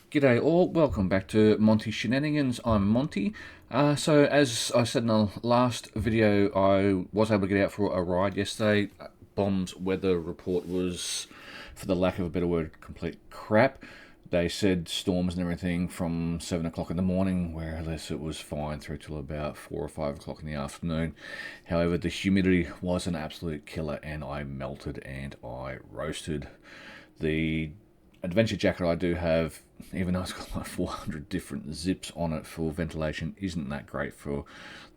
G'day all, welcome back to Monty Shenanigans. I'm Monty. So as I said in the last video, I was able to get out for a ride yesterday. Bomb's weather report was, for the lack of a better word, complete crap. They said storms and everything from 7 o'clock in the morning, whereas it was fine through till about 4 or 5 o'clock in the afternoon. However, the humidity was an absolute killer and I melted and I roasted. The adventure jacket I do have, even though it's got like 400 different zips on it for ventilation, isn't that great for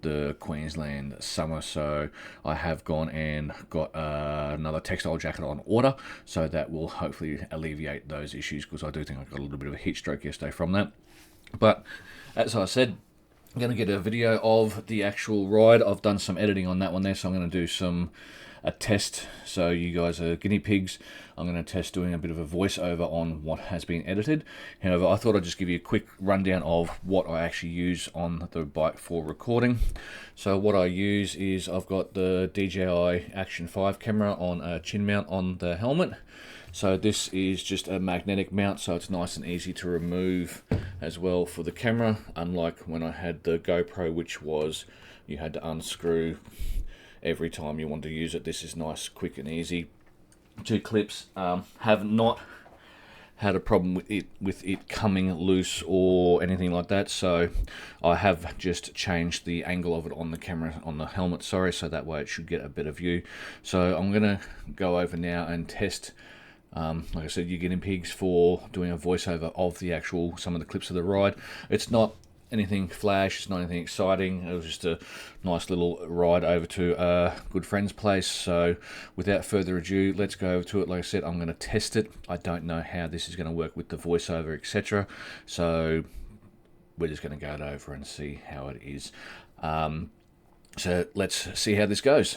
the Queensland summer. So I have gone and got another textile jacket on order, so that will hopefully alleviate those issues, because I do think I got a little bit of a heat stroke yesterday from that. But as I said, I'm going to get a video of the actual ride. I've done some editing on that one there, so I'm going to do a test. So you guys are guinea pigs. I'm going to test doing a bit of a voiceover on what has been edited. However, I thought I'd just give you a quick rundown of what I actually use on the bike for recording. So what I use is I've got the DJI Action 5 camera on a chin mount on the helmet. So this is just a magnetic mount, so it's nice and easy to remove as well for the camera, unlike when I had the GoPro, which was you had to unscrew every time you want to use it. This is nice, quick and easy. Two clips. Have not had a problem with it coming loose or anything like that, so I have just changed the angle of it on the camera, on the helmet, sorry, so that way it should get a better view. So I'm going to go over now and test, like I said, you guinea pigs, for doing a voiceover of the actual, some of the clips of the ride. It's not anything flash, it's not anything exciting. It was just a nice little ride over to a good friend's place. So without further ado, let's go over to it. Like I said, I'm going to test it. I don't know how this is going to work with the voiceover, etc. So we're just going to go over and see how it is. So let's see how this goes.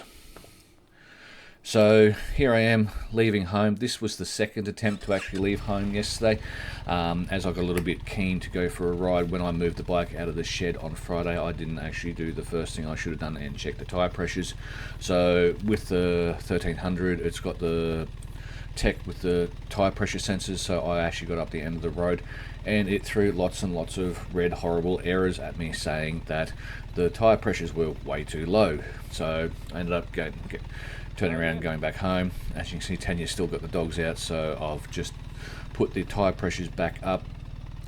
So here I am leaving home. This was the second attempt to actually leave home yesterday, as I got a little bit keen to go for a ride. When I moved the bike out of the shed on Friday, I didn't actually do the first thing I should have done and check the tyre pressures. So with the 1300, it's got the tech with the tyre pressure sensors, so I actually got up the end of the road and it threw lots and lots of red horrible errors at me, saying that the tyre pressures were way too low. So I ended up turning around and going back home. As you can see, Tanya's still got the dogs out, so I've just put the tyre pressures back up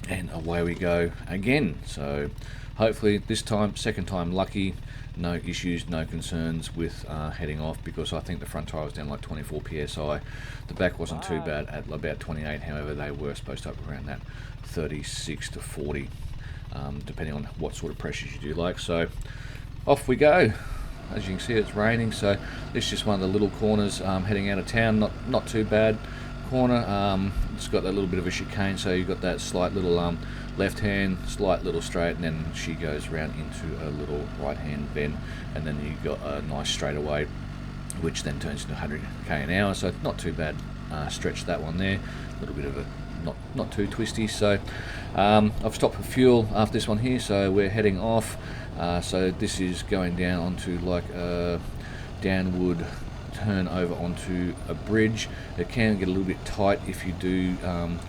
and away we go again. So hopefully this time, second time lucky, no issues, no concerns with heading off, because I think the front tyre was down like 24 psi. The back wasn't too bad at about 28, however they were supposed to up around that 36 to 40, depending on what sort of pressures you do like. So off we go. As you can see, it's raining, so this is just one of the little corners heading out of town. Not too bad corner. It's got that little bit of a chicane, so you've got that slight little left hand, slight little straight, and then she goes around into a little right hand bend, and then you've got a nice straightaway, which then turns into 100k an hour. So not too bad stretch, that one there. A little bit of a not too twisty. So I've stopped for fuel after this one here, so we're heading off. So this is going down onto like a downward turn over onto a bridge. It can get a little bit tight if you do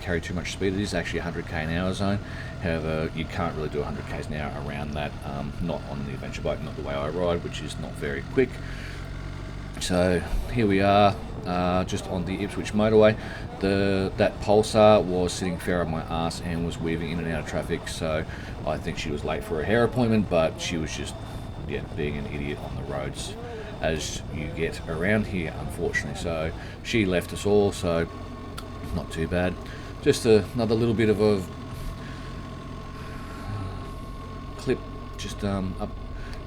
carry too much speed. It is actually 100k an hour zone, however you can't really do 100k's an hour around that, not on the adventure bike, not the way I ride, which is not very quick. So here we are, just on the Ipswich motorway. That Pulsar was sitting fair on my ass and was weaving in and out of traffic, so I think she was late for a hair appointment, but she was just being an idiot on the roads, as you get around here, unfortunately. So she left us all, so not too bad. Just another little bit of a clip just up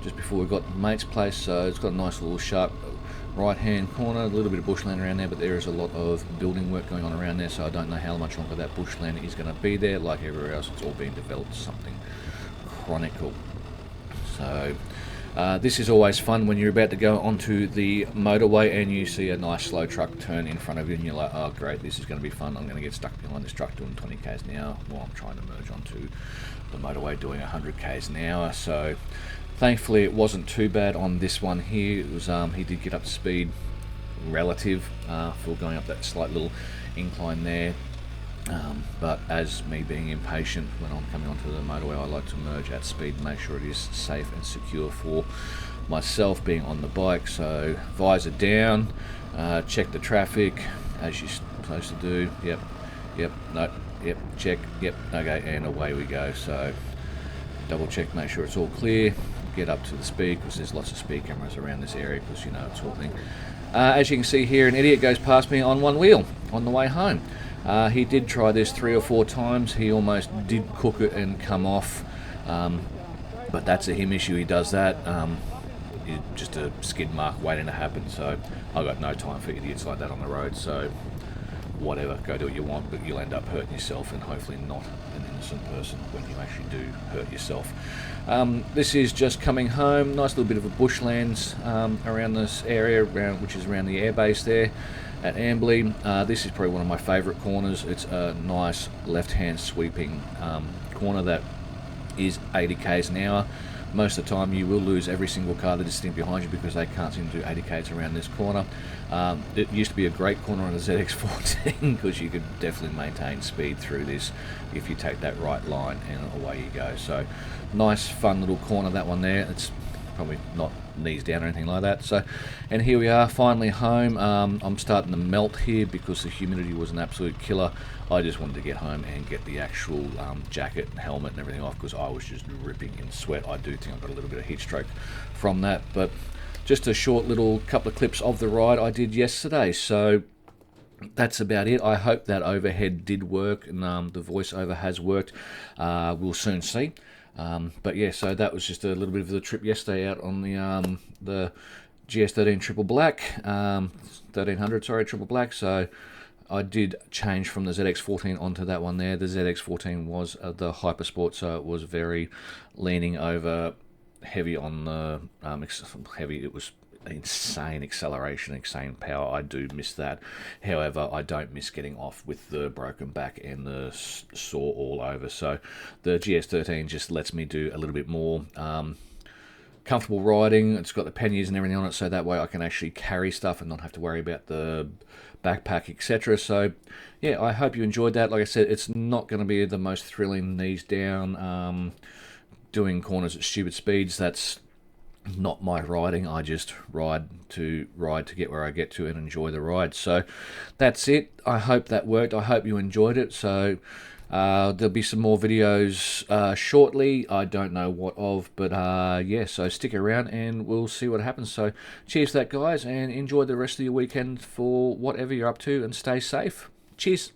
just before we got mate's place. So it's got a nice little sharp right hand corner, a little bit of bushland around there, but there is a lot of building work going on around there, so I don't know how much longer that bushland is going to be there. Like everywhere else, it's all being developed something chronicle. So this is always fun when you're about to go onto the motorway and you see a nice slow truck turn in front of you and you're like, oh great, this is going to be fun. I'm going to get stuck behind this truck doing 20k's an hour while I'm trying to merge onto the motorway doing 100k's an hour. So thankfully it wasn't too bad on this one here. It was he did get up to speed relative for going up that slight little incline there. But as me being impatient when I'm coming onto the motorway, I like to merge at speed and make sure it is safe and secure for myself being on the bike. So visor down, check the traffic as you're supposed to do. Yep, no, yep, check, yep, okay, and away we go. So double check, make sure it's all clear, get up to the speed, because there's lots of speed cameras around this area, because you know it's sort of thing. As you can see here, an idiot goes past me on one wheel on the way home. He did try this 3 or 4 times. He almost did cook it and come off, but that's a him issue. He does that. Just a skid mark waiting to happen. So I've got no time for idiots like that on the road. So whatever, go do what you want, but you'll end up hurting yourself and hopefully not an innocent person when you actually do hurt yourself. This is just coming home. Nice little bit of a bushlands around this area, which is around the airbase there at Ambley. This is probably one of my favourite corners. It's a nice left-hand sweeping corner that is 80 k's an hour. Most of the time you will lose every single car that is sitting behind you because they can't seem to do 80 k's around this corner. It used to be a great corner on the ZX14 because you could definitely maintain speed through this if you take that right line, and away you go. So nice fun little corner, that one there. It's probably not knees down or anything like that. So, and here we are finally home. I'm starting to melt here because the humidity was an absolute killer. I just wanted to get home and get the actual jacket and helmet and everything off because I was just ripping in sweat. I do think I got a little bit of heat stroke from that, but just a short little couple of clips of the ride I did yesterday. So that's about it. I hope that overhead did work and the voiceover has worked. We'll soon see. But yeah, so that was just a little bit of the trip yesterday out on the GS13 Triple Black, 1300, sorry, Triple Black. So I did change from the ZX14 onto that one there. The ZX14 was the Hypersport, so it was very leaning over heavy on the heavy. It was insane acceleration, insane power. I do miss that. However, I don't miss getting off with the broken back and the sore all over. So the GS13 just lets me do a little bit more comfortable riding. It's got the panniers and everything on it, so that way I can actually carry stuff and not have to worry about the backpack, etc. So yeah, I hope you enjoyed that. Like I said, it's not going to be the most thrilling knees down doing corners at stupid speeds. That's not my riding. I just ride to get where I get to and enjoy the ride. So that's it. I hope that worked. I hope you enjoyed it. So there'll be some more videos shortly. I don't know what of, but yeah, so stick around and we'll see what happens. So cheers for that, guys, and enjoy the rest of your weekend for whatever you're up to, and stay safe. Cheers.